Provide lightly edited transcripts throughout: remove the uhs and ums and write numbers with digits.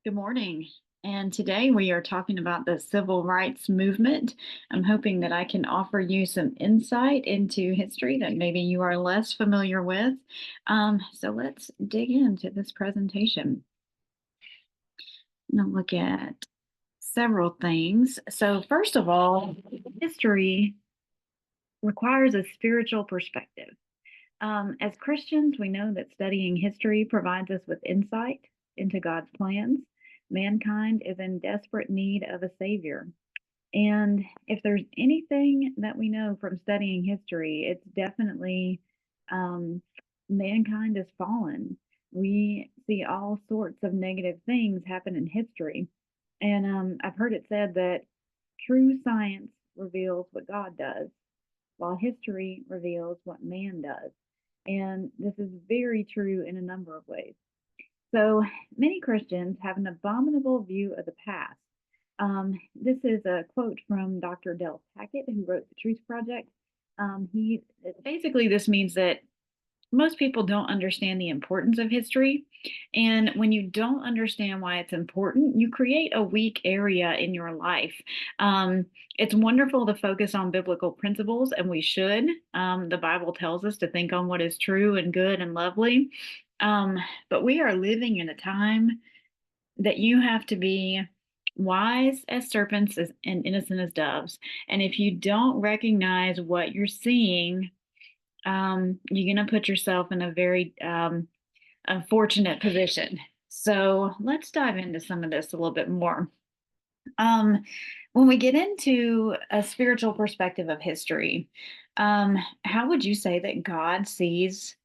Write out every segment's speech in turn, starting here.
Good morning. And today we are talking about the civil rights movement. I'm hoping that I can offer you some insight into history that maybe you are less familiar with. So let's dig into this presentation. I'm going to look at several things. So, first of all, history requires a spiritual perspective. As Christians, we know that studying history provides us with insight into God's plans. Mankind is in desperate need of a savior. And if there's anything that we know from studying history, it's definitely um, mankind is fallen. We see all sorts of negative things happen in history. And I've heard it said that true science reveals what God does, while history reveals what man does. And this is very true in a number of ways. So many Christians have an abominable view of the past. This is a quote from Dr. Del Tackett, who wrote the Truth Project. He basically this means that most people don't understand the importance of history. And when you don't understand why it's important, you create a weak area in your life. Um, it's wonderful to focus on biblical principles, and we should. The Bible tells us to think on what is true and good and lovely. Um, but we are living in a time that you have to be wise as serpents and innocent as doves. And if you don't recognize what you're seeing, you're going to put yourself in a very unfortunate position. So let's dive into some of this a little bit more. Um, when we get into a spiritual perspective of history, how would you say that God sees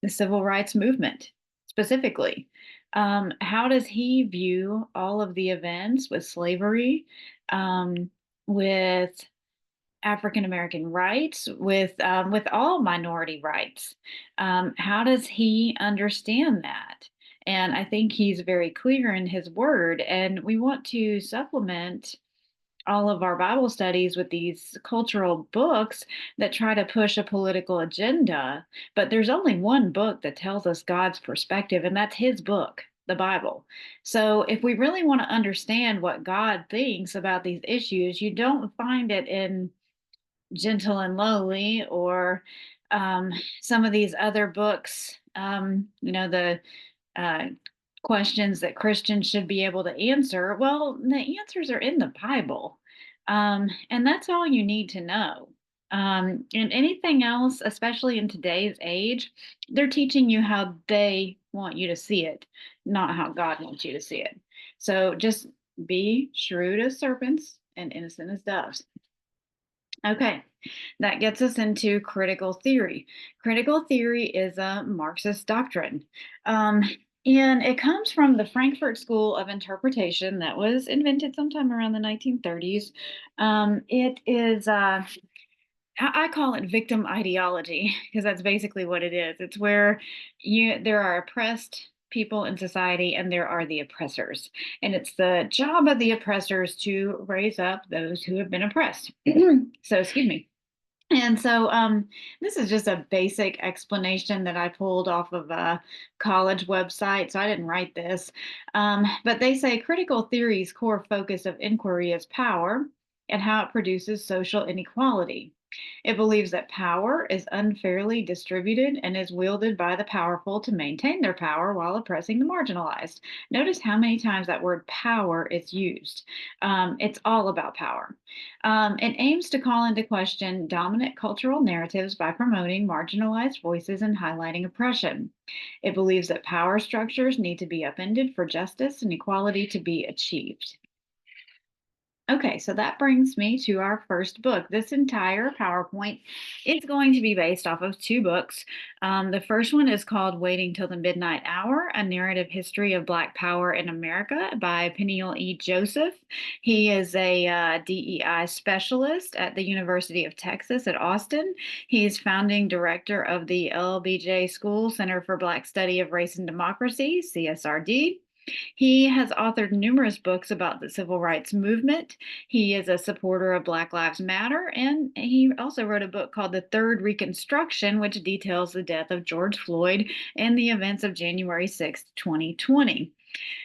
the civil rights movement specifically? How does he view all of the events with slavery, with African American rights, with all minority rights? How does he understand that? And I think he's very clear in his word. And we want to supplement all of our Bible studies with these cultural books that try to push a political agenda. But there's only one book that tells us God's perspective, and that's his book, the Bible. So if we really want to understand what God thinks about these issues, you don't find it in Gentle and Lowly or um, some of these other books, the uh, questions that Christians should be able to answer. Well, the answers are in the Bible. And that's all you need to know. And anything else, especially in today's age, they're teaching you how they want you to see it, not how God wants you to see it. So just be shrewd as serpents and innocent as doves. Okay, that gets us into critical theory. Critical theory is a Marxist doctrine. Um, and it comes from the Frankfurt School of Interpretation that was invented sometime around the 1930s. It is, I call it victim ideology because that's basically what it is. It's where there are oppressed people in society and there are the oppressors. And it's the job of the oppressors to raise up those who have been oppressed. So, excuse me. And so, this is just a basic explanation that I pulled off of a college website. So I didn't write this. But they say critical theory's core focus of inquiry is power and how it produces social inequality. It believes that power is unfairly distributed and is wielded by the powerful to maintain their power while oppressing the marginalized. Notice how many times that word power is used. It's all about power. It aims to call into question dominant cultural narratives by promoting marginalized voices and highlighting oppression. It believes that power structures need to be upended for justice and equality to be achieved. Okay, so that brings me to our first book. This entire PowerPoint is going to be based off of two books. The first one is called Waiting Till the Midnight Hour, A Narrative History of Black Power in America by Peniel E. Joseph. He is a DEI specialist at the University of Texas at Austin. He is founding director of the LBJ School Center for Black Study of Race and Democracy, CSRD. He has authored numerous books about the civil rights movement. He is a supporter of Black Lives Matter, and he also wrote a book called The Third Reconstruction, which details the death of George Floyd and the events of January 6th, 2020.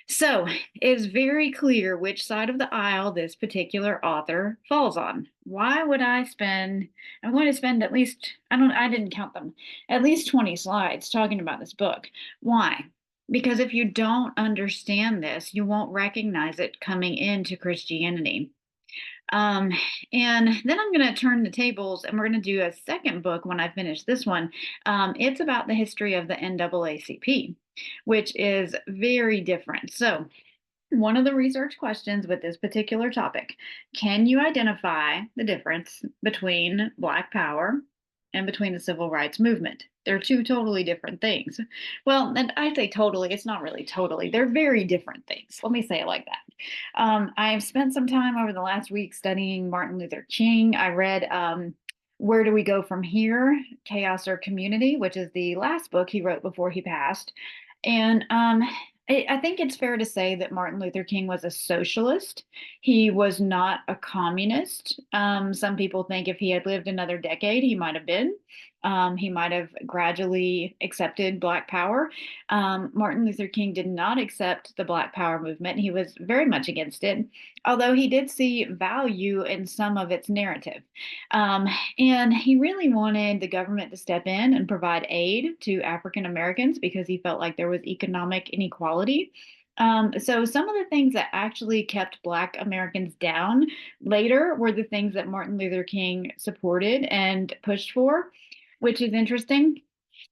So it's very clear which side of the aisle this particular author falls on. Why would I'm going to spend at least, I didn't count them, at least 20 slides talking about this book. Why? Because if you don't understand this, you won't recognize it coming into Christianity. Um, and then I'm going to turn the tables and we're going to do a second book when I finish this one. It's about the history of the NAACP, which is very different. So, one of the research questions with this particular topic, can you identify the difference between Black Power and between the civil rights movement? They're two totally different things. Well, and I say totally, it's not really totally. They're very different things. Let me say it like that. I've spent some time over the last week studying Martin Luther King. I read Where Do We Go From Here? Chaos or Community, which is the last book he wrote before he passed. And I think it's fair to say that Martin Luther King was a socialist. He was not a communist. Some people think if he had lived another decade, he might have been. He might have gradually accepted Black Power. Martin Luther King did not accept the Black Power movement. He was very much against it, although he did see value in some of its narrative. Um, and he really wanted the government to step in and provide aid to African Americans because he felt like there was economic inequality. So some of the things that actually kept Black Americans down later were the things that Martin Luther King supported and pushed for, which is interesting.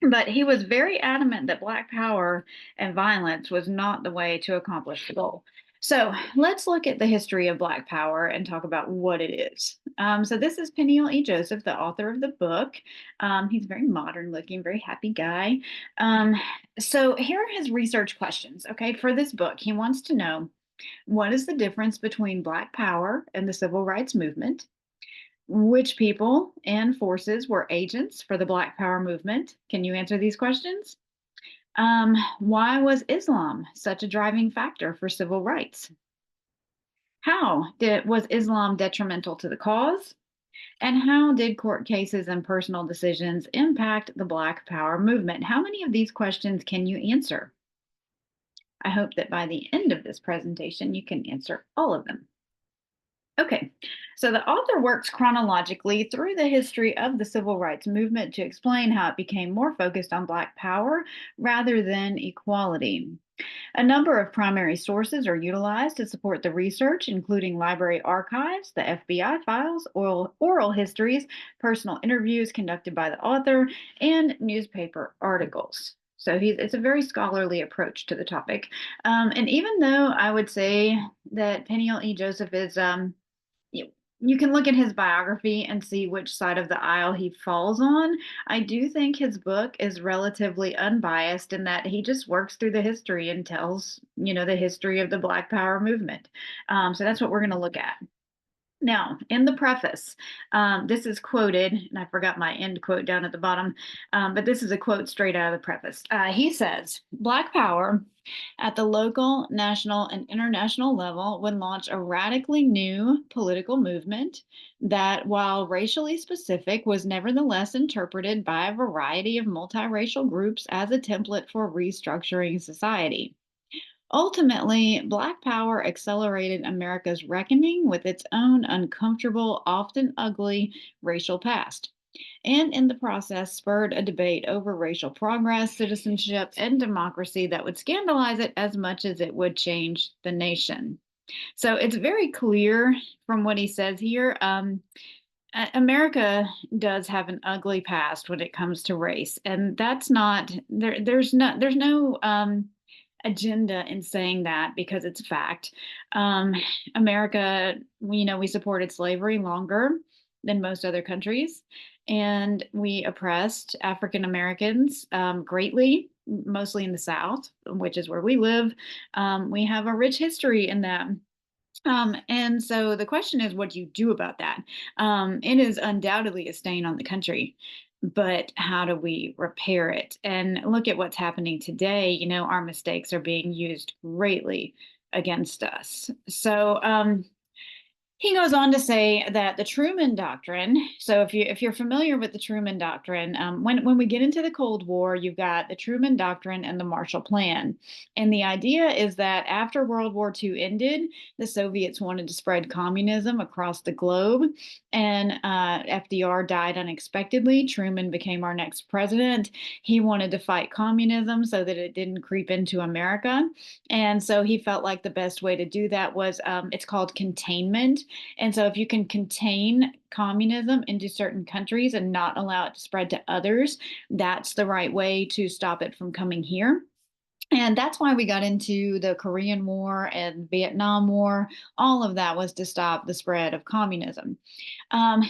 But he was very adamant that Black power and violence was not the way to accomplish the goal. So let's look at the history of Black power and talk about what it is. So this is Peniel E. Joseph, the author of the book. He's very modern looking, very happy guy. Um, so here are his research questions. Okay, for this book, he wants to know what is the difference between Black power and the civil rights movement? Which people and forces were agents for the Black Power movement? Can you answer these questions? Why was Islam such a driving factor for civil rights? Was Islam detrimental to the cause? And how did court cases and personal decisions impact the Black Power movement? How many of these questions can you answer? I hope that by the end of this presentation, you can answer all of them. Okay, so the author works chronologically through the history of the civil rights movement to explain how it became more focused on Black power rather than equality. A number of primary sources are utilized to support the research, including library archives, the FBI files, oral histories, personal interviews conducted by the author, and newspaper articles. So it's a very scholarly approach to the topic. And even though I would say that Peniel E. Joseph is you can look at his biography and see which side of the aisle he falls on. I do think his book is relatively unbiased in that he just works through the history and tells, the history of the Black Power movement. So that's what we're going to look at. Now, in the preface, this is quoted, and I forgot my end quote down at the bottom, but this is a quote straight out of the preface. He says, Black Power at the local, national, and international level would launch a radically new political movement that, while racially specific, was nevertheless interpreted by a variety of multiracial groups as a template for restructuring society. Ultimately, Black Power accelerated America's reckoning with its own uncomfortable, often ugly, racial past, and in the process spurred a debate over racial progress, citizenship, and democracy that would scandalize it as much as it would change the nation. So it's very clear from what he says here. America does have an ugly past when it comes to race, and that's not there. There's no agenda in saying that because it's fact. America, we supported slavery longer than most other countries, and we oppressed African Americans greatly, mostly in the South, which is where we live. We have a rich history in that. And so the question is, what do you do about that? It is undoubtedly a stain on the country. but how do we repair it? And look at what's happening today. Our mistakes are being used greatly against us. So, he goes on to say that the Truman Doctrine. So, if you're familiar with the Truman Doctrine, when we get into the Cold War, you've got the Truman Doctrine and the Marshall Plan, and the idea is that after World War II ended, the Soviets wanted to spread communism across the globe, and FDR died unexpectedly. Truman became our next president. He wanted to fight communism so that it didn't creep into America, and so he felt like the best way to do that was it's called containment. And so, if you can contain communism into certain countries and not allow it to spread to others, that's the right way to stop it from coming here. And that's why we got into the Korean War and Vietnam War. All of that was to stop the spread of communism.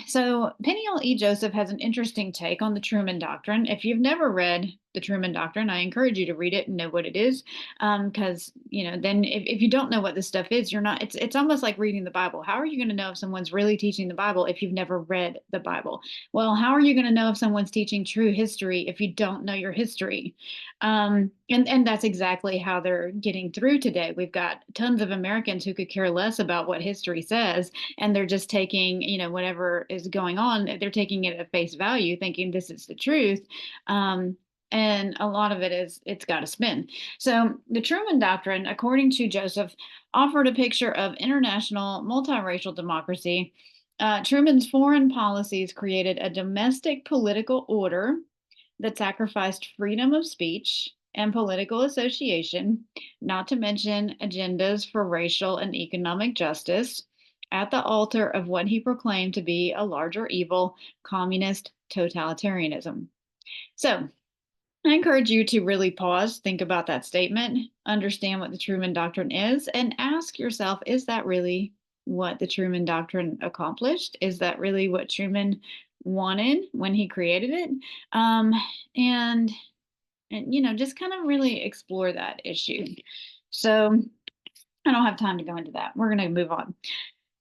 So Peniel E. Joseph has an interesting take on the Truman Doctrine. If you've never read the Truman Doctrine, I encourage you to read it and know what it is. Because then if you don't know what this stuff is, you're not. It's almost like reading the Bible. How are you going to know if someone's really teaching the Bible if you've never read the Bible? Well, how are you going to know if someone's teaching true history if you don't know your history? And that's exactly how they're getting through today. We've got tons of Americans who could care less about what history says, and they're just taking, whatever is going on, they're taking it at face value, thinking this is the truth. And a lot of it is, it's got to spin. So the Truman Doctrine, according to Joseph, offered a picture of international multiracial democracy. Truman's foreign policies created a domestic political order that sacrificed freedom of speech and political association, not to mention agendas for racial and economic justice, at the altar of what he proclaimed to be a larger evil, communist totalitarianism. So, I encourage you to really pause, think about that statement, understand what the Truman Doctrine is, and ask yourself, is that really what the Truman Doctrine accomplished? Is that really what Truman wanted when he created it? Um, and just kind of really explore that issue. So I don't have time to go into that. We're going to move on.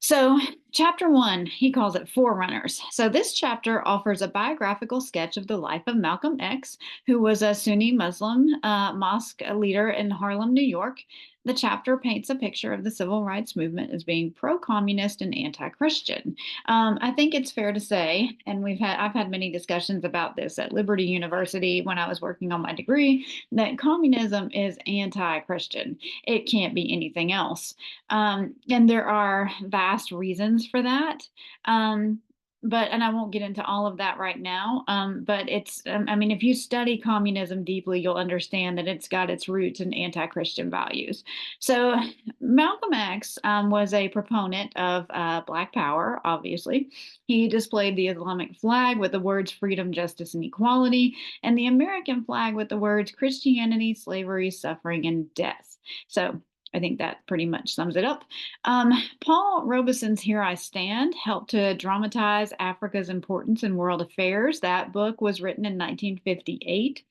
So, chapter 1, he calls it Forerunners. So, this chapter offers a biographical sketch of the life of Malcolm X, who was a Sunni Muslim mosque leader in Harlem, New York. The chapter paints a picture of the civil rights movement as being pro-communist and anti-Christian. I think it's fair to say, and I've had many discussions about this at Liberty University when I was working on my degree, that communism is anti-Christian. It can't be anything else. And there are vast reasons for that. And I won't get into all of that right now. But if you study communism deeply, you'll understand that it's got its roots in anti-Christian values. So Malcolm X was a proponent of Black Power, obviously. He displayed the Islamic flag with the words freedom, justice, and equality, and the American flag with the words Christianity, slavery, suffering, and death. So I think that pretty much sums it up. Paul Robeson's Here I Stand helped to dramatize Africa's importance in world affairs. That book was written in 1958.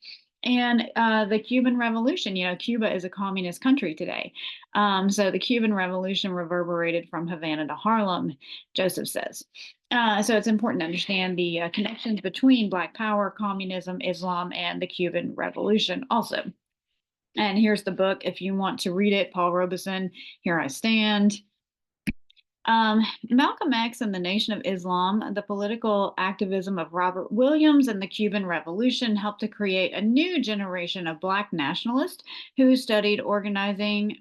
And the Cuban Revolution, Cuba is a communist country today. So the Cuban Revolution reverberated from Havana to Harlem, Joseph says. So it's important to understand the connections between Black Power, communism, Islam, and the Cuban Revolution also. And here's the book if you want to read it. Paul Robeson, Here I Stand. Malcolm X and the Nation of Islam, the political activism of Robert Williams, and the Cuban Revolution helped to create a new generation of Black nationalists who studied organizing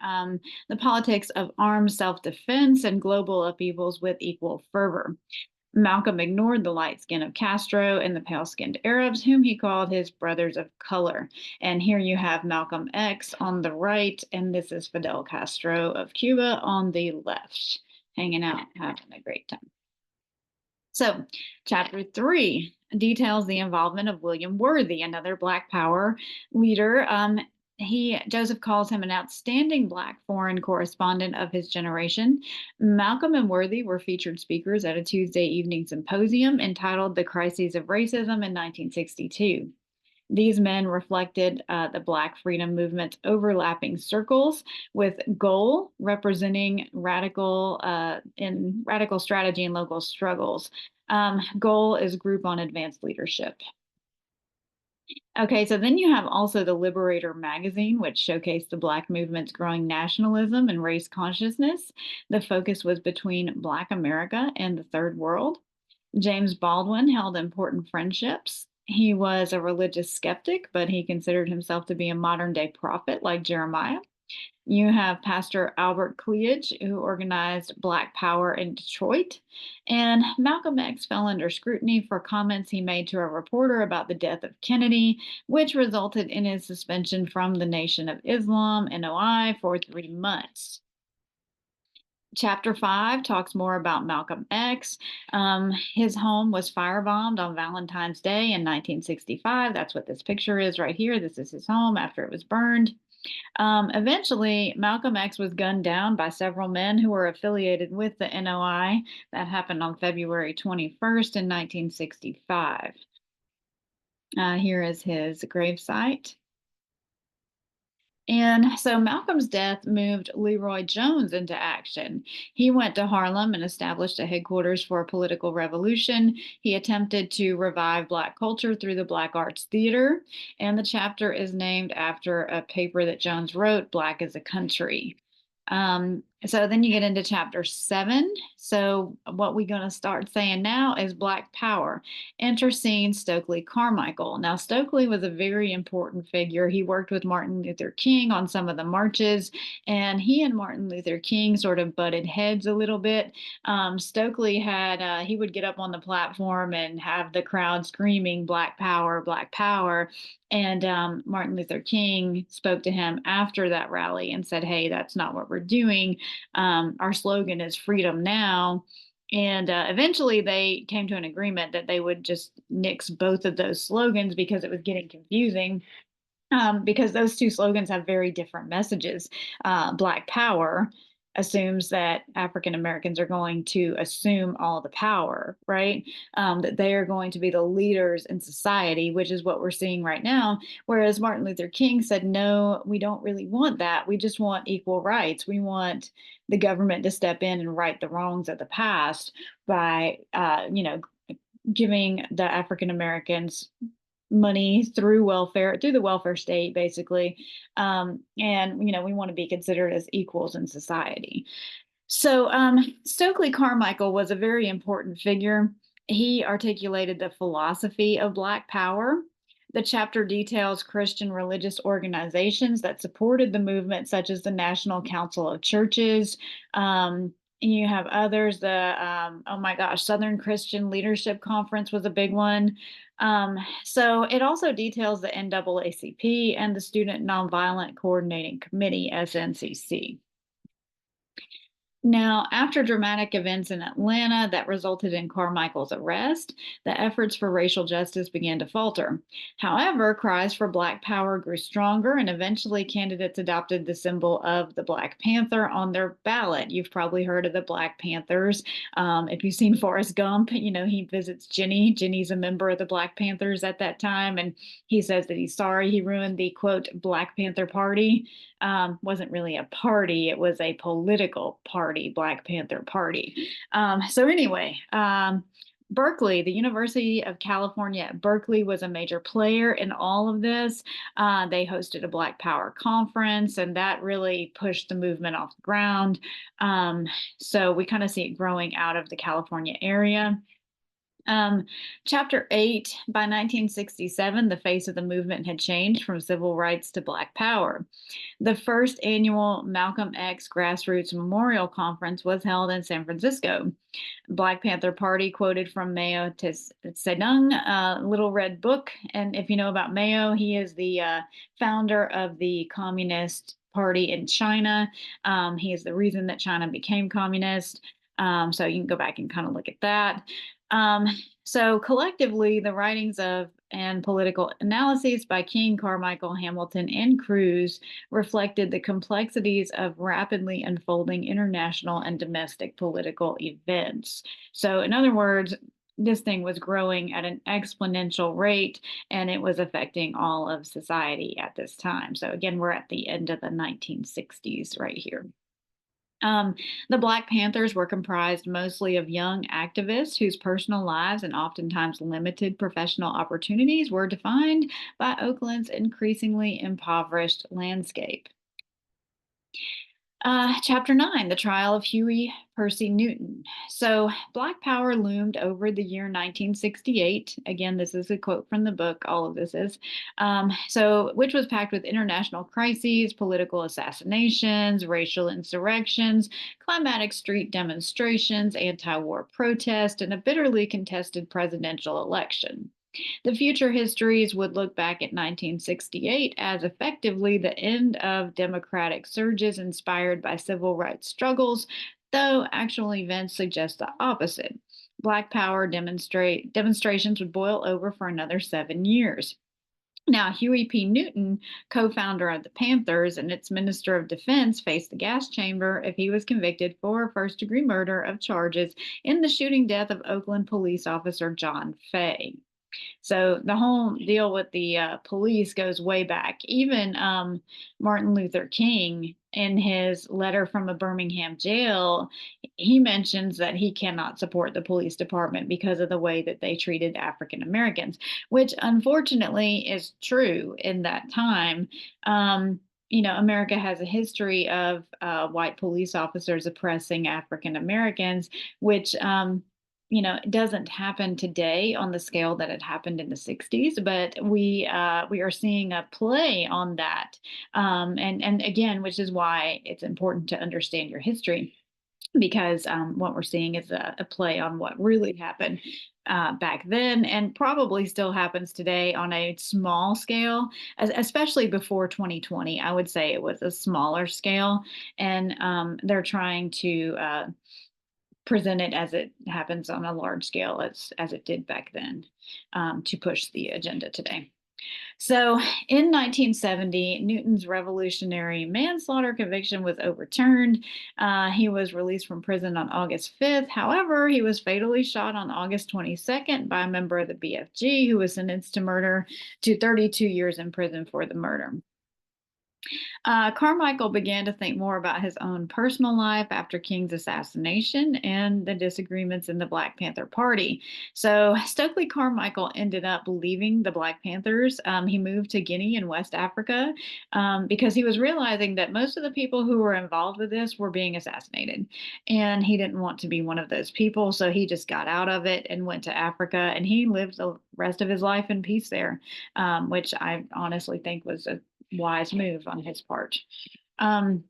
the politics of armed self-defense and global upheavals with equal fervor. Malcolm ignored the light skin of Castro and the pale skinned Arabs, whom he called his brothers of color. And here you have Malcolm X on the right, and this is Fidel Castro of Cuba on the left, hanging out, having a great time. So, chapter 3 details the involvement of William Worthy, another Black Power leader. Joseph calls him an outstanding Black foreign correspondent of his generation. Malcolm and Worthy were featured speakers at a Tuesday evening symposium entitled The Crises of Racism in 1962. These men reflected the Black freedom movement's overlapping circles, with Goal representing radical strategy and local struggles. Goal is Group on Advanced Leadership. Okay, so then you have also the Liberator magazine, which showcased the Black movement's growing nationalism and race consciousness. The focus was between Black America and the Third World. James Baldwin held important friendships. He was a religious skeptic, but he considered himself to be a modern day prophet like Jeremiah. You have Pastor Albert Cleage, who organized Black Power in Detroit. And Malcolm X fell under scrutiny for comments he made to a reporter about the death of Kennedy, which resulted in his suspension from the Nation of Islam, NOI, for 3 months. Chapter 5 talks more about Malcolm X. His home was firebombed on Valentine's Day in 1965. That's what this picture is right here. This is his home after it was burned. Eventually, Malcolm X was gunned down by several men who were affiliated with the NOI. That happened on February 21st in 1965. Here is his gravesite. And so Malcolm's death moved Leroy Jones into action. He went to Harlem and established a headquarters for a political revolution. He attempted to revive Black culture through the Black Arts Theater, and the chapter is named after a paper that Jones wrote, Black as a Country. So then you get into chapter 7. So what we're going to start saying now is Black Power. Enter scene Stokely Carmichael. Now, Stokely was a very important figure. He worked with Martin Luther King on some of the marches, and he and Martin Luther King sort of butted heads a little bit. Stokely had, he would get up on the platform and have the crowd screaming, Black Power, Black Power. And Martin Luther King spoke to him after that rally and said, hey, that's not what we're doing. Our slogan is freedom now. And eventually they came to an agreement that they would just nix both of those slogans because it was getting confusing. Because those two slogans have very different messages. Black Power assumes that African Americans are going to assume all the power, right? That they are going to be the leaders in society, which is what we're seeing right now. Whereas Martin Luther King said, no, we don't really want that. We just want equal rights. We want the government to step in and right the wrongs of the past by, giving the African Americans money through welfare, through the welfare state, basically. And, we want to be considered as equals in society. So Stokely Carmichael was a very important figure. He articulated the philosophy of Black Power. The chapter details Christian religious organizations that supported the movement, such as the National Council of Churches. You have others. Oh my gosh, Southern Christian Leadership Conference was a big one. So it also details the NAACP and the Student Nonviolent Coordinating Committee, SNCC. Now, after dramatic events in Atlanta that resulted in Carmichael's arrest, the efforts for racial justice began to falter. However, cries for Black power grew stronger, and eventually candidates adopted the symbol of the Black Panther on their ballot. You've probably heard of the Black Panthers. If you've seen Forrest Gump, he visits Jenny. Jenny's a member of the Black Panthers at that time, and he says that he's sorry he ruined the quote Black Panther Party. Wasn't really a party, it was a political party, Black Panther Party. So anyway, Berkeley, the University of California at Berkeley was a major player in all of this. They hosted a Black Power conference, and that really pushed the movement off the ground. So we kind of see it growing out of the California area. Chapter 8, by 1967, the face of the movement had changed from civil rights to Black Power. The first annual Malcolm X Grassroots Memorial Conference was held in San Francisco. Black Panther Party quoted from Mao Zedong, Little Red Book. And if you know about Mao, he is the founder of the Communist Party in China. He is the reason that China became communist. So you can go back and kind of look at that. So collectively, the writings of and political analyses by King, Carmichael, Hamilton, and Cruz reflected the complexities of rapidly unfolding international and domestic political events. So, in other words, this thing was growing at an exponential rate, and it was affecting all of society at this time. So, again, we're at the end of the 1960s right here. Um, the Black Panthers were comprised mostly of young activists whose personal lives and oftentimes limited professional opportunities were defined by Oakland's increasingly impoverished landscape. Chapter 9, The Trial of Huey Percy Newton. So, Black Power loomed over the year 1968. Again, this is a quote from the book, all of this is. Which was packed with international crises, political assassinations, racial insurrections, climatic street demonstrations, anti war protest, and a bitterly contested presidential election. The future histories would look back at 1968 as effectively the end of democratic surges inspired by civil rights struggles, though actual events suggest the opposite. Black Power demonstrations would boil over for another 7 years. Now, Huey P. Newton, co founder of the Panthers and its Minister of Defense, faced the gas chamber if he was convicted for first degree murder of charges in the shooting death of Oakland police officer John Fay. So the whole deal with the police goes way back. Even Martin Luther King, in his letter from a Birmingham jail, he mentions that he cannot support the police department because of the way that they treated African Americans, which unfortunately is true in that time. America has a history of white police officers oppressing African Americans, which it doesn't happen today on the scale that it happened in the 60s, but we are seeing a play on that. And again, which is why it's important to understand your history, because what we're seeing is a play on what really happened back then, and probably still happens today on a small scale, especially before 2020. I would say it was a smaller scale, and they're trying to present it as it happens on a large scale as it did back then, to push the agenda today. So in 1970, Newton's revolutionary manslaughter conviction was overturned. He was released from prison on August 5th. However, he was fatally shot on August 22nd by a member of the BFG who was sentenced to 32 years in prison for the murder. Carmichael began to think more about his own personal life after King's assassination and the disagreements in the Black Panther Party. So Stokely Carmichael ended up leaving the Black Panthers. He moved to Guinea in West Africa because he was realizing that most of the people who were involved with this were being assassinated. And he didn't want to be one of those people. So he just got out of it and went to Africa, and he lived the rest of his life in peace there, which I honestly think was a wise move on his part. In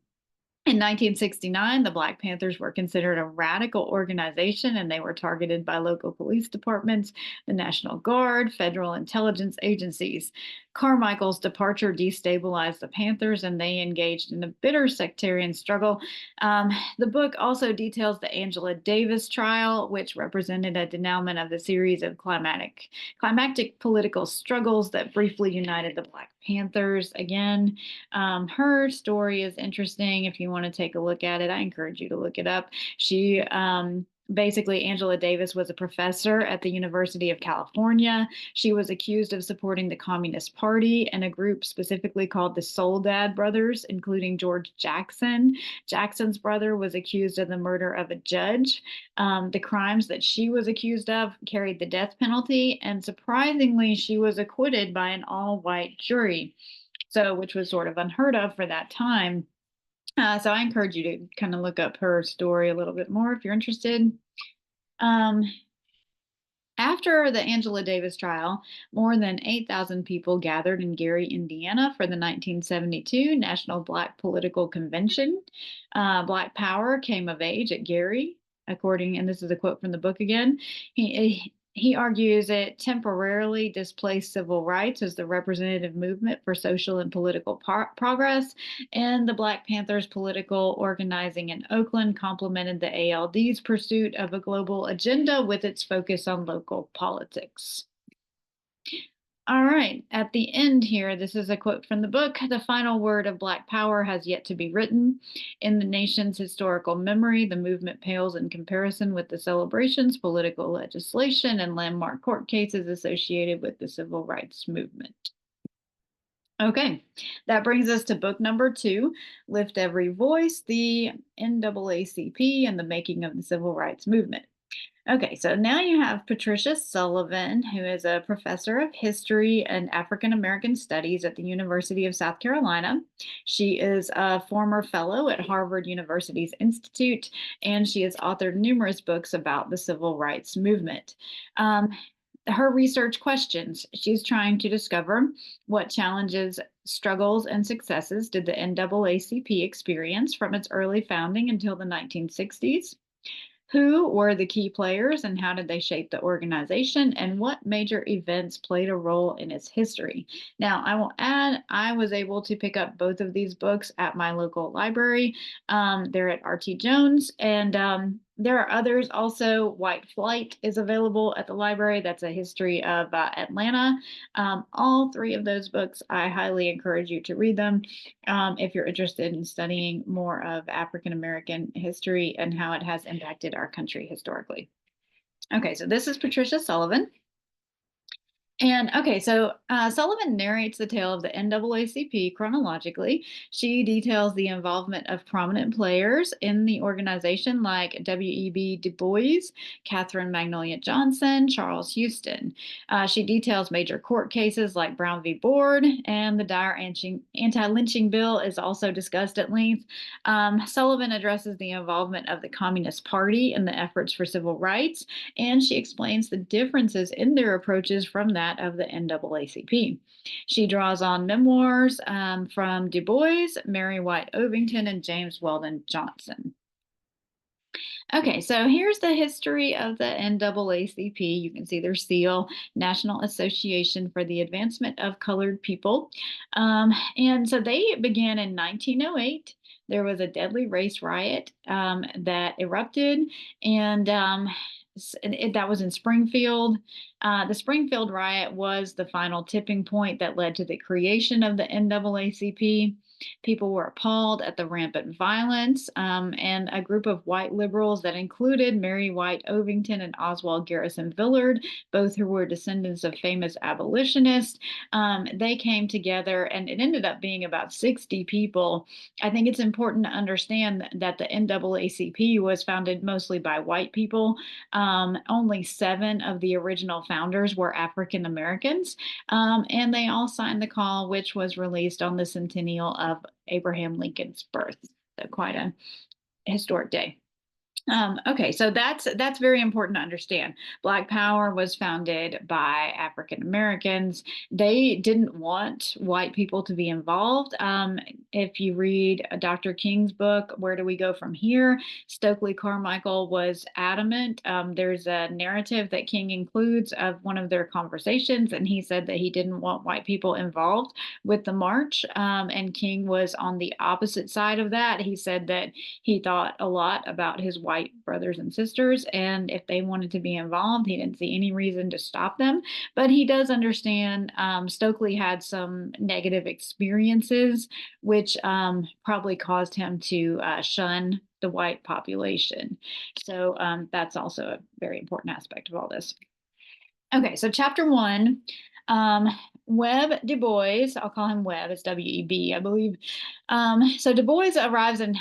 1969, the Black Panthers were considered a radical organization, and they were targeted by local police departments, the National Guard, federal intelligence agencies. Carmichael's departure destabilized the Panthers, and they engaged in a bitter sectarian struggle. The book also details the Angela Davis trial, which represented a denouement of the series of climactic political struggles that briefly united the Black Panthers. Again, her story is interesting. If you want to take a look at it, I encourage you to look it up. She basically, Angela Davis was a professor at the University of California. She was accused of supporting the Communist Party and a group specifically called the Soledad Brothers, including George Jackson. Jackson's brother was accused of the murder of a judge. The crimes that she was accused of carried the death penalty, and surprisingly, she was acquitted by an all-white jury, which was sort of unheard of for that time. So I encourage you to kind of look up her story a little bit more if you're interested. After the Angela Davis trial, more than 8,000 people gathered in Gary, Indiana for the 1972 National Black Political Convention. Black Power came of age at Gary, and this is a quote from the book again. He argues it temporarily displaced civil rights as the representative movement for social and political progress, and the Black Panthers' political organizing in Oakland complemented the ALD's pursuit of a global agenda with its focus on local politics. All right, at the end here, this is a quote from the book. The final word of Black Power has yet to be written. In the nation's historical memory, the movement pales in comparison with the celebrations, political legislation, and landmark court cases associated with the civil rights movement. Okay, that brings us to book number 2, Lift Every Voice, the NAACP and the Making of the Civil Rights Movement. Okay, so now you have Patricia Sullivan, who is a professor of history and African American studies at the University of South Carolina. She is a former fellow at Harvard University's Institute, and she has authored numerous books about the civil rights movement. Um, Her research questions, she's trying to discover what challenges, struggles, and successes did the NAACP experience from its early founding until the 1960s. Who were the key players and how did they shape the organization? And what major events played a role in its history? Now, I will add, I was able to pick up both of these books at my local library. They're at R.T. Jones, and there are others also. White Flight is available at the library. That's a history of Atlanta. All three of those books, I highly encourage you to read them if you're interested in studying more of African American history and how it has impacted our country historically. Okay, so this is Patricia Sullivan. And okay, so Sullivan narrates the tale of the NAACP chronologically. She details the involvement of prominent players in the organization like W.E.B. Du Bois, Catherine Magnolia Johnson, Charles Houston. She details major court cases like Brown v. Board, and the Dyer anti-lynching bill is also discussed at length. Sullivan addresses the involvement of the Communist Party in the efforts for civil rights, and she explains the differences in their approaches from that of the NAACP. She draws on memoirs from Du Bois, Mary White Ovington, and James Weldon Johnson. Okay, so here's the history of the NAACP. You can see their seal, National Association for the Advancement of Colored People. And so they began in 1908. There was a deadly race riot that erupted, and that was in Springfield. The Springfield riot was the final tipping point that led to the creation of the NAACP. People were appalled at the rampant violence, and a group of white liberals that included Mary White Ovington and Oswald Garrison Villard, both who were descendants of famous abolitionists. They came together, and it ended up being about 60 people. I think it's important to understand that the NAACP was founded mostly by white people. Only 7 of the original founders were African Americans, and they all signed the call, which was released on the centennial of Abraham Lincoln's birth. So quite a historic day. Okay, so that's very important to understand. Black Power was founded by African Americans. They didn't want white people to be involved. If you read Dr. King's book, Where Do We Go From Here? Stokely Carmichael was adamant. There's a narrative that King includes of one of their conversations, and he said that he didn't want white people involved with the march. And King was on the opposite side of that. He said that he thought a lot about his white brothers and sisters, and if they wanted to be involved, he didn't see any reason to stop them. But he does understand Stokely had some negative experiences, which probably caused him to shun the white population. So that's also a very important aspect of all this. Okay, so chapter 1, um, Webb Du Bois, I'll call him Webb, it's W-E-B, I believe. So Du Bois arrives in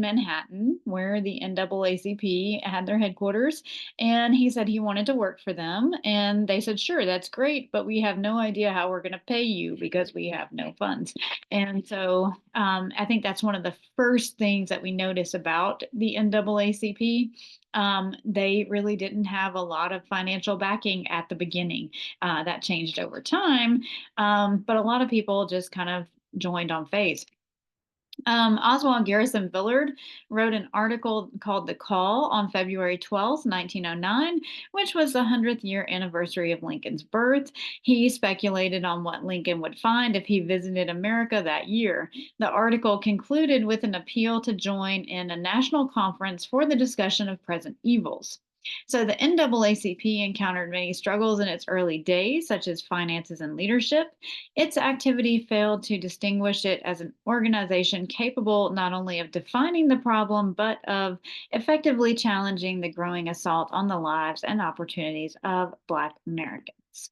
Manhattan, where the NAACP had their headquarters, and he said he wanted to work for them. And they said, sure, that's great, but we have no idea how we're going to pay you because we have no funds. And so I think that's one of the first things that we notice about the NAACP. They really didn't have a lot of financial backing at the beginning. That changed over time, but a lot of people just kind of joined on faith. Oswald Garrison Villard wrote an article called The Call on February 12th, 1909, which was the 100th year anniversary of Lincoln's birth. He speculated on what Lincoln would find if he visited America that year. The article concluded with an appeal to join in a national conference for the discussion of present evils. So the NAACP encountered many struggles in its early days, such as finances and leadership. Its activity failed to distinguish it as an organization capable not only of defining the problem, but of effectively challenging the growing assault on the lives and opportunities of Black Americans.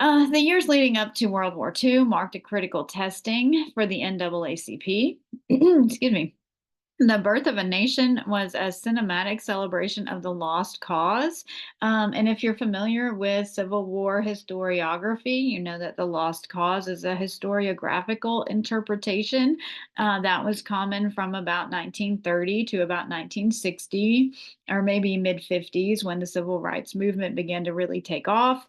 The years leading up to World War II marked a critical testing for the NAACP. Excuse me. The Birth of a Nation was a cinematic celebration of the lost cause. And if you're familiar with Civil War historiography, you know that the lost cause is a historiographical interpretation that was common from about 1930 to about 1960, or maybe mid 50s when the civil rights movement began to really take off.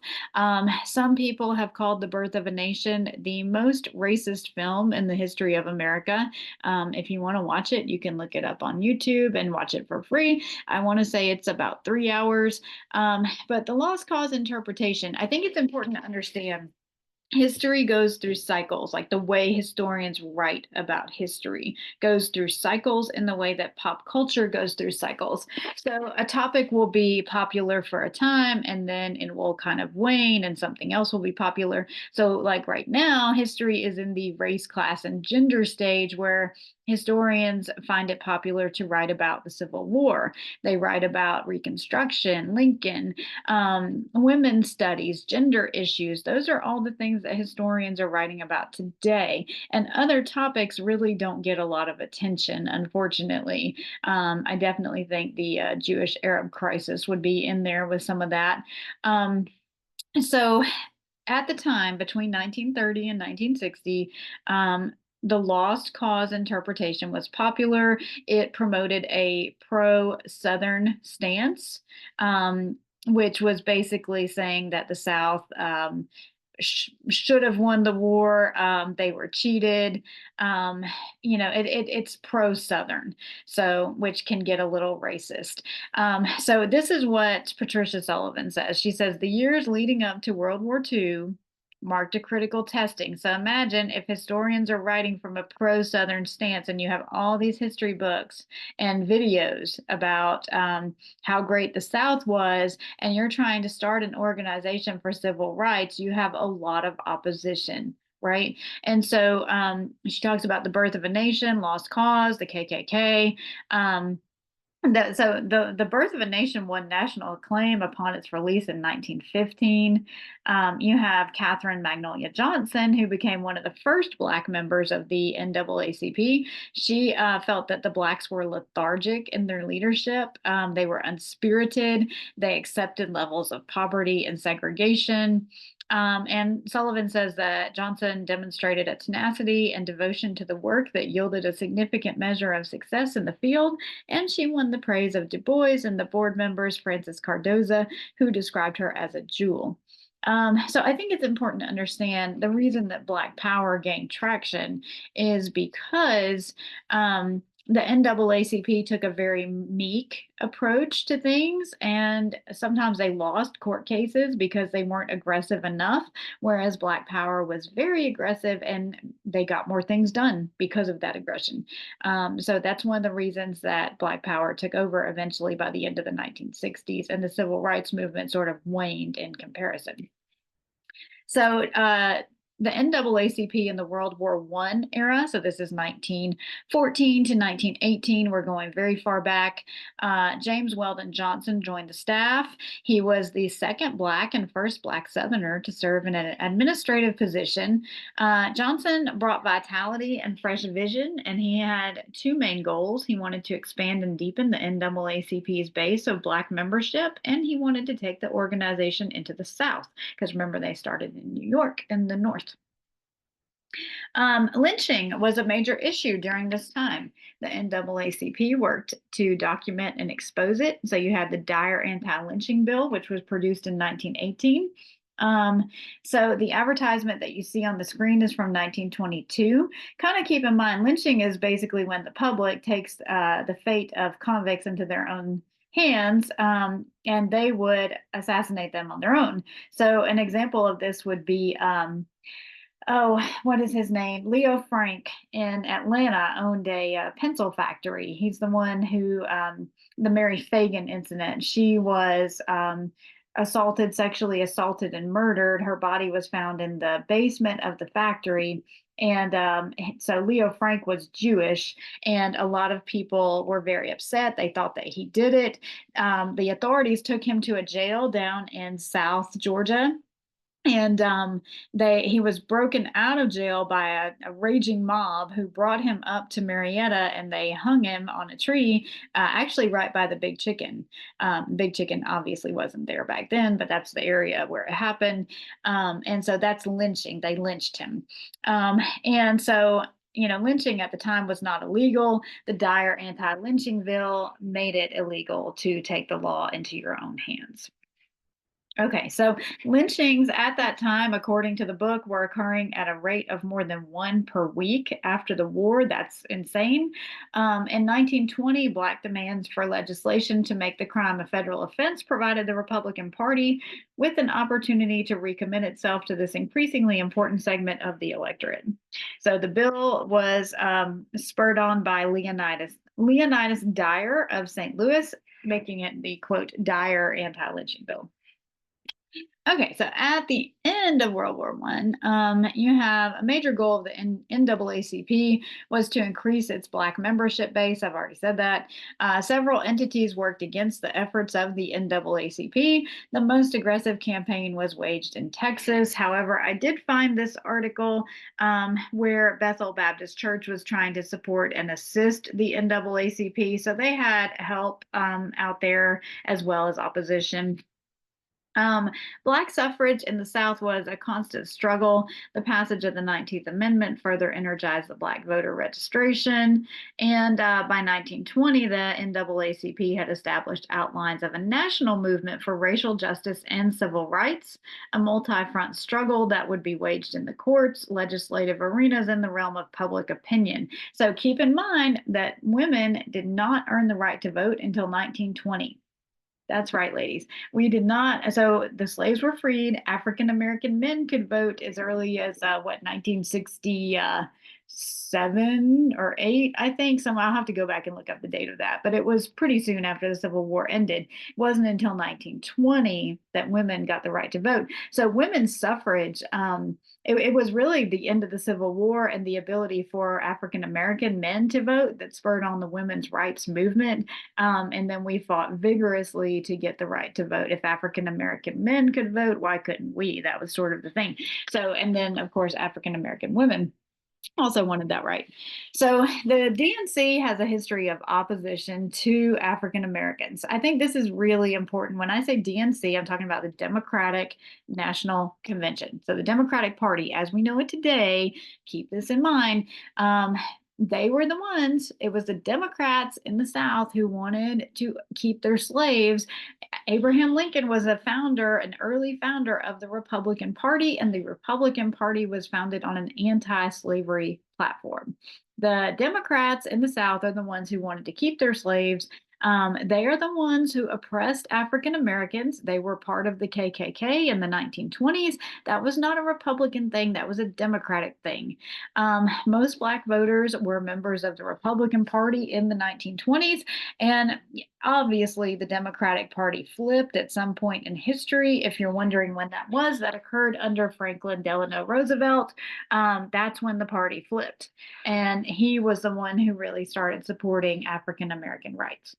Some people have called The Birth of a Nation the most racist film in the history of America. If you want to watch it, you can look it up on YouTube and watch it for free. I want to say it's about 3 hours. But the lost cause interpretation, I think it's important to understand history goes through cycles, like the way historians write about history goes through cycles in the way that pop culture goes through cycles. So a topic will be popular for a time and then it will kind of wane and something else will be popular. So, like right now, history is in the race, class, and gender stage where historians find it popular to write about the Civil War. They write about Reconstruction, Lincoln, women's studies, gender issues. Those are all the things that historians are writing about today. And other topics really don't get a lot of attention, unfortunately. I definitely think the Jewish Arab crisis would be in there with some of that. Um, so at the time between 1930 and 1960, the lost cause interpretation was popular. It promoted a pro Southern stance, which was basically saying that the South should have won the war. They were cheated. Um, it's pro Southern, so which can get a little racist. So this is what Patricia Sullivan says. She says the years leading up to World War II marked a critical testing. So imagine if historians are writing from a pro Southern stance and you have all these history books and videos about how great the South was, and you're trying to start an organization for civil rights, you have a lot of opposition. Right. And so she talks about the birth of a nation, lost cause, the KKK. So the Birth of a Nation won national acclaim upon its release in 1915. You have Katherine Magnolia Johnson, who became one of the first Black members of the NAACP. She felt that the Blacks were lethargic in their leadership. They were unspirited. They accepted levels of poverty and segregation. And Sullivan says that Johnson demonstrated a tenacity and devotion to the work that yielded a significant measure of success in the field, and she won the praise of Du Bois and the board members Francis Cardoza, who described her as a jewel. So I think it's important to understand the reason that Black Power gained traction is because the NAACP took a very meek approach to things, and sometimes they lost court cases because they weren't aggressive enough, whereas Black Power was very aggressive and they got more things done because of that aggression. So that's one of the reasons that Black Power took over eventually by the end of the 1960s, and the civil rights movement sort of waned in comparison. So the NAACP in the World War I era, so this is 1914 to 1918, we're going very far back. James Weldon Johnson joined the staff. He was the second Black and first Black Southerner to serve in an administrative position. Johnson brought vitality and fresh vision, and he had two main goals. He wanted to expand and deepen the NAACP's base of Black membership, and he wanted to take the organization into the South, because remember, they started in New York in the North. Lynching was a major issue during this time. The NAACP worked to document and expose it. So you had the Dyer Anti-Lynching Bill, which was produced in 1918. So the advertisement that you see on the screen is from 1922. Kind of keep in mind, lynching is basically when the public takes the fate of convicts into their own hands, and they would assassinate them on their own. So an example of this would be oh, what is his name? Leo Frank in Atlanta owned a pencil factory. He's the one who, the Mary Fagan incident, she was assaulted, sexually assaulted, and murdered. Her body was found in the basement of the factory. And so Leo Frank was Jewish, and a lot of people were very upset. They thought that he did it. The authorities took him to a jail down in South Georgia, And he was broken out of jail by a raging mob who brought him up to Marietta, and they hung him on a tree, actually right by the Big Chicken. Big Chicken obviously wasn't there back then, but that's the area where it happened. And so that's lynching. They lynched him. And so lynching at the time was not illegal. The Dyer anti-lynching bill made it illegal to take the law into your own hands. Okay, so lynchings at that time, according to the book, were occurring at a rate of more than one per week after the war. That's insane. In 1920, Black demands for legislation to make the crime a federal offense provided the Republican Party with an opportunity to recommit itself to this increasingly important segment of the electorate. So the bill was spurred on by Leonidas Dyer of St. Louis, making it the quote Dyer anti-lynching bill. Okay, so at the end of World War I, you have a major goal of the NAACP was to increase its Black membership base. I've already said that. Several entities worked against the efforts of the NAACP. The most aggressive campaign was waged in Texas. However, I did find this article where Bethel Baptist Church was trying to support and assist the NAACP. So they had help out there as well as opposition. Black suffrage in the South was a constant struggle. The passage of the 19th Amendment further energized the Black voter registration. And by 1920, the NAACP had established outlines of a national movement for racial justice and civil rights, a multi-front struggle that would be waged in the courts, legislative arenas, and the realm of public opinion. So keep in mind that women did not earn the right to vote until 1920. That's right, ladies. We did not. So the slaves were freed. African American men could vote as early as 1967 or 8, I think. So I'll have to go back and look up the date of that. But it was pretty soon after the Civil War ended. It wasn't until 1920 that women got the right to vote. So women's suffrage. It was really the end of the Civil War and the ability for African American men to vote that spurred on the women's rights movement. And then we fought vigorously to get the right to vote. If African American men could vote, why couldn't we? That was sort of the thing. So, and then of course, African American women also wanted that right. So the DNC has a history of opposition to African Americans. I think this is really important. When I say DNC, I'm talking about the Democratic National Convention. So the Democratic Party, as we know it today, keep this in mind, they were the ones, it was the Democrats in the South who wanted to keep their slaves. Abraham Lincoln was a founder, an early founder of the Republican Party, and the Republican Party was founded on an anti-slavery platform. The Democrats in the South are the ones who wanted to keep their slaves. They are the ones who oppressed African Americans. They were part of the KKK in the 1920s. That was not a Republican thing, that was a Democratic thing. Most Black voters were members of the Republican Party in the 1920s, and obviously the Democratic Party flipped at some point in history. If you're wondering when that was, that occurred under Franklin Delano Roosevelt. That's when the party flipped, and he was the one who really started supporting African American rights.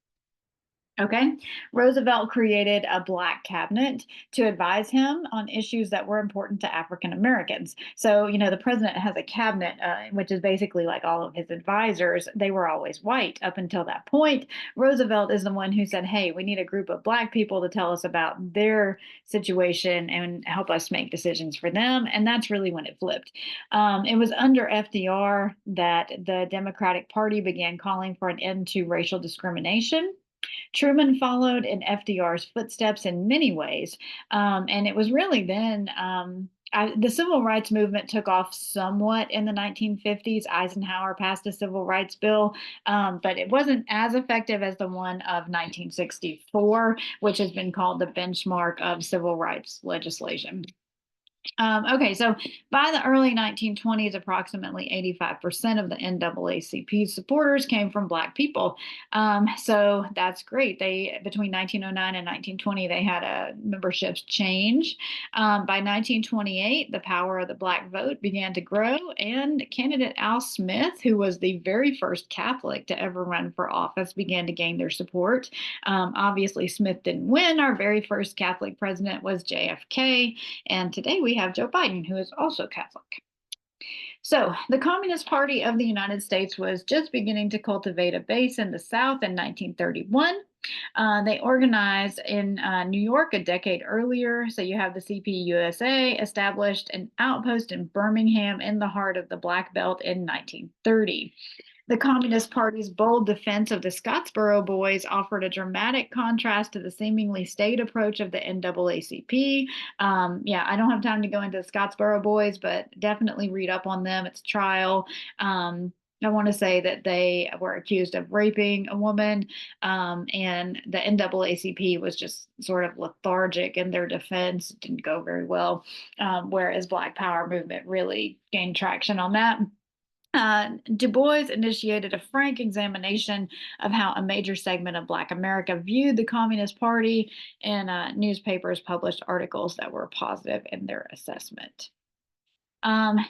Okay, Roosevelt created a Black cabinet to advise him on issues that were important to African Americans. So, the president has a cabinet, which is basically like all of his advisors. They were always white up until that point. Roosevelt is the one who said, hey, we need a group of Black people to tell us about their situation and help us make decisions for them. And that's really when it flipped. It was under FDR that the Democratic Party began calling for an end to racial discrimination. Truman followed in FDR's footsteps in many ways. And it was really then the civil rights movement took off somewhat in the 1950s. Eisenhower passed a civil rights bill, but it wasn't as effective as the one of 1964, which has been called the benchmark of civil rights legislation. Okay, so by the early 1920s, approximately 85% of the NAACP supporters came from Black people. So that's great. Between 1909 and 1920, they had a memberships change. By 1928, the power of the Black vote began to grow, and candidate Al Smith, who was the very first Catholic to ever run for office, began to gain their support. Obviously, Smith didn't win. Our very first Catholic president was JFK, and today we we have Joe Biden, who is also Catholic. So, the Communist Party of the United States was just beginning to cultivate a base in the South in 1931. They organized in New York a decade earlier. So, you have the CPUSA established an outpost in Birmingham in the heart of the Black Belt in 1930. The Communist Party's bold defense of the Scottsboro Boys offered a dramatic contrast to the seemingly staid approach of the NAACP. Yeah, I don't have time to go into the Scottsboro Boys, but definitely read up on them. It's a trial. I want to say that they were accused of raping a woman, and the NAACP was just sort of lethargic in their defense. It didn't go very well, whereas Black Power movement really gained traction on that. Du Bois initiated a frank examination of how a major segment of Black America viewed the Communist Party, and newspapers published articles that were positive in their assessment.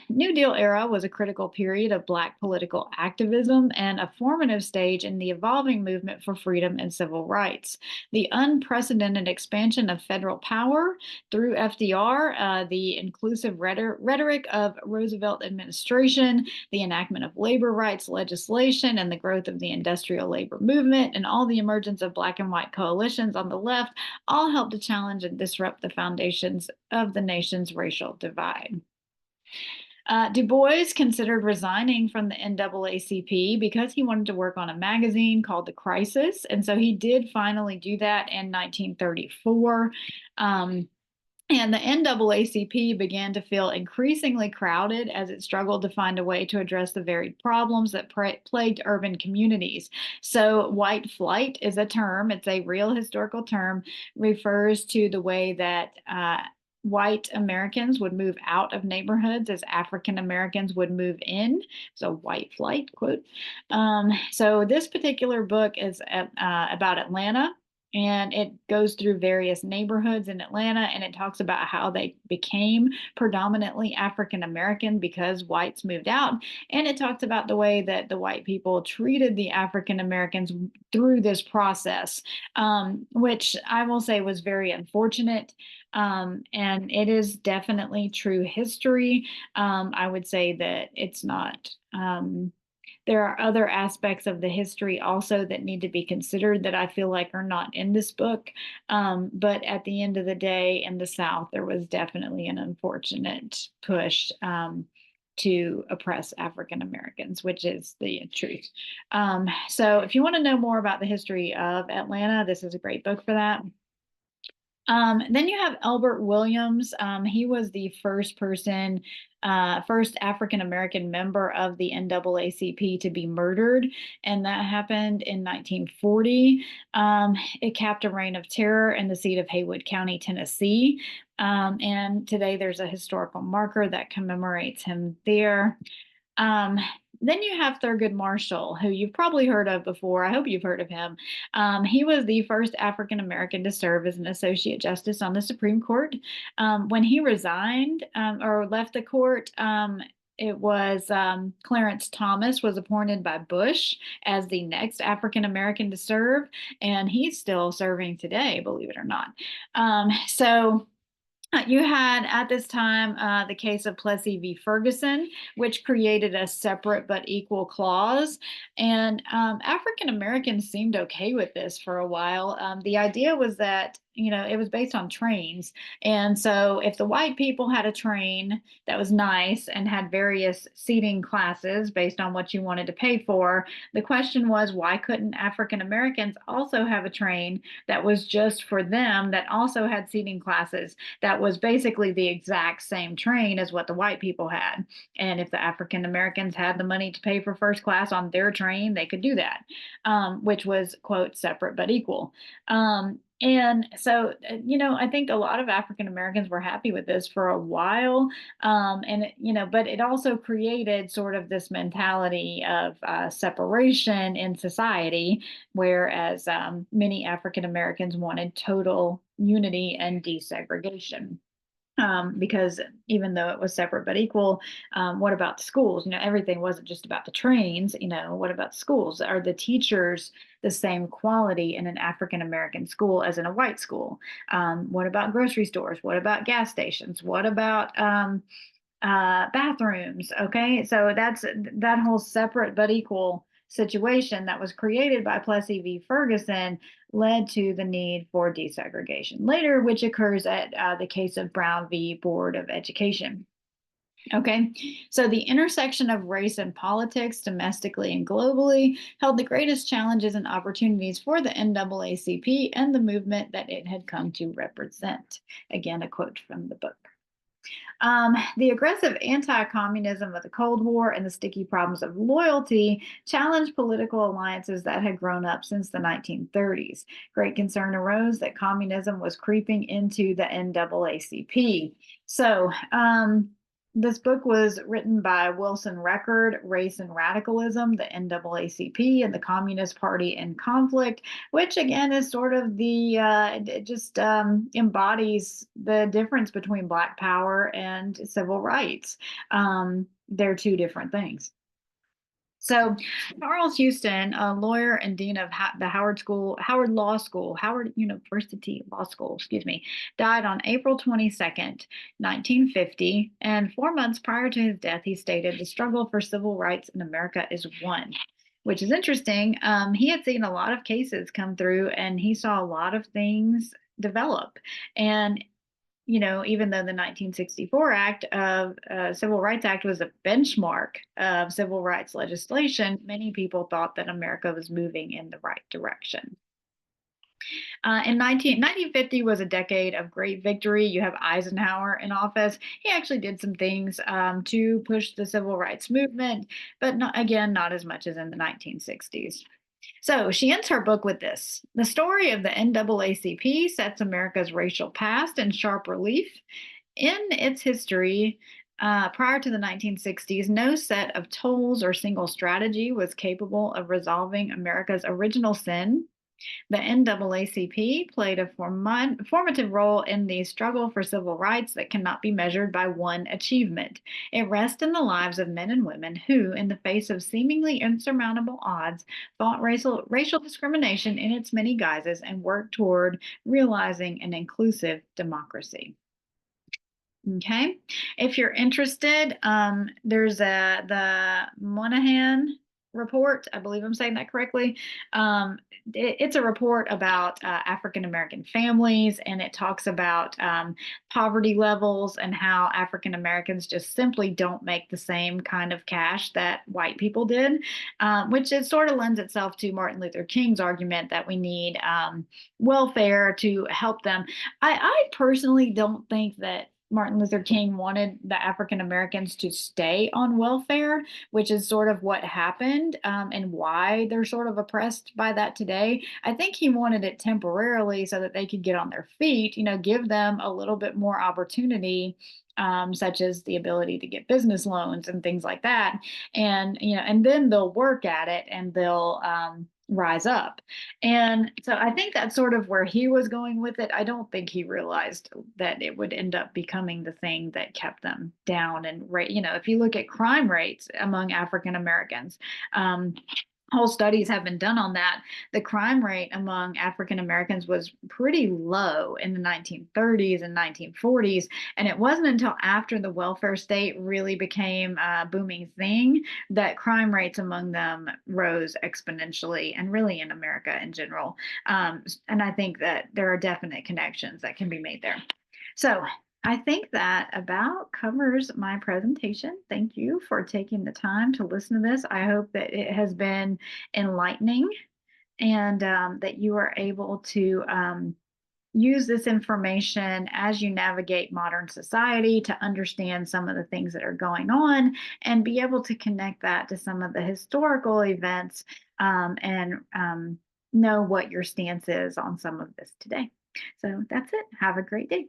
New Deal era was a critical period of Black political activism and a formative stage in the evolving movement for freedom and civil rights. The unprecedented expansion of federal power through FDR, the inclusive rhetoric of Roosevelt administration, the enactment of labor rights legislation, and the growth of the industrial labor movement, and all the emergence of Black and white coalitions on the left all helped to challenge and disrupt the foundations of the nation's racial divide. Du Bois considered resigning from the NAACP because he wanted to work on a magazine called The Crisis. And so he did finally do that in 1934. And the NAACP began to feel increasingly crowded as it struggled to find a way to address the varied problems that plagued urban communities. So, white flight is a term, it's a real historical term, refers to the way that white Americans would move out of neighborhoods as African Americans would move in. So, white flight, quote. So, this particular book is about Atlanta, and it goes through various neighborhoods in Atlanta, and it talks about how they became predominantly African American because whites moved out. And it talks about the way that the white people treated the African Americans through this process, which I will say was very unfortunate. And it is definitely true history. I would say that it's not. There are other aspects of the history also that need to be considered that I feel like are not in this book. But at the end of the day, in the South, there was definitely an unfortunate push to oppress African Americans, which is the truth. So if you want to know more about the history of Atlanta, this is a great book for that. Then you have Albert Williams. He was the first person, first African American member of the NAACP to be murdered, and that happened in 1940. It capped a reign of terror in the seat of Haywood County, Tennessee. And today there's a historical marker that commemorates him there. Then you have Thurgood Marshall, who you've probably heard of before. I hope you've heard of him. He was the first African American to serve as an associate justice on the Supreme Court. When he resigned or left the court, it was Clarence Thomas was appointed by Bush as the next African American to serve, and he's still serving today, believe it or not. You had at this time the case of Plessy v. Ferguson, which created a separate but equal clause. And African Americans seemed okay with this for a while. The idea was that, it was based on trains. And so if the white people had a train that was nice and had various seating classes based on what you wanted to pay for, the question was, why couldn't African Americans also have a train that was just for them, that also had seating classes, that was basically the exact same train as what the white people had? And if the African Americans had the money to pay for first class on their train, they could do that, which was, quote, separate but equal. And so, I think a lot of African Americans were happy with this for a while. But it also created sort of this mentality of separation in society, whereas many African Americans wanted total unity and desegregation. because even though it was separate but equal, what about the schools? Everything wasn't just about the trains. What about schools? Are the teachers the same quality in an African American school as in a white school? What about grocery stores? What about gas stations? What about bathrooms? Okay, so that's that whole separate but equal situation that was created by Plessy v. Ferguson led to the need for desegregation later, which occurs at the case of Brown v. Board of Education. Okay, so the intersection of race and politics domestically and globally held the greatest challenges and opportunities for the NAACP and the movement that it had come to represent. Again, a quote from the book. The aggressive anti-communism of the Cold War and the sticky problems of loyalty challenged political alliances that had grown up since the 1930s. Great concern arose that communism was creeping into the NAACP. So, this book was written by Wilson Record, Race and Radicalism, the NAACP, and the Communist Party in Conflict, which again is sort of it just embodies the difference between Black power and civil rights. They're two different things. So Charles Houston, a lawyer and dean of the Howard Law School, Howard University Law School, excuse me, died on April 22nd, 1950. And 4 months prior to his death, he stated, "The struggle for civil rights in America is won," which is interesting. He had seen a lot of cases come through and he saw a lot of things develop. And even though the 1964 Civil Rights Act was a benchmark of civil rights legislation, many people thought that America was moving in the right direction. In 1950 was a decade of great victory. You have Eisenhower in office. He actually did some things to push the civil rights movement, but not as much as in the 1960s. So she ends her book with this: "The story of the NAACP sets America's racial past in sharp relief. In its history, prior to the 1960s, no set of tools or single strategy was capable of resolving America's original sin. The NAACP played a formative role in the struggle for civil rights that cannot be measured by one achievement. It rests in the lives of men and women who, in the face of seemingly insurmountable odds, fought racial discrimination in its many guises and worked toward realizing an inclusive democracy." Okay, if you're interested, there's the Moynihan report. I believe I'm saying that correctly. It's a report about African American families, and it talks about poverty levels and how African Americans just simply don't make the same kind of cash that white people did, which it sort of lends itself to Martin Luther King's argument that we need welfare to help them. I personally don't think that Martin Luther King wanted the African Americans to stay on welfare, which is sort of what happened, and why they're sort of oppressed by that today. I think he wanted it temporarily so that they could get on their feet, give them a little bit more opportunity, such as the ability to get business loans and things like that. And then they'll work at it and they'll rise up. And so I think that's sort of where he was going with it. I don't think he realized that it would end up becoming the thing that kept them down. And if you look at crime rates among African Americans, whole studies have been done on that. The crime rate among African Americans was pretty low in the 1930s and 1940s. And it wasn't until after the welfare state really became a booming thing that crime rates among them rose exponentially, and really in America in general. And I think that there are definite connections that can be made there. So I think that about covers my presentation. Thank you for taking the time to listen to this. I hope that it has been enlightening, and that you are able to use this information as you navigate modern society to understand some of the things that are going on and be able to connect that to some of the historical events, and know what your stance is on some of this today. So that's it. Have a great day.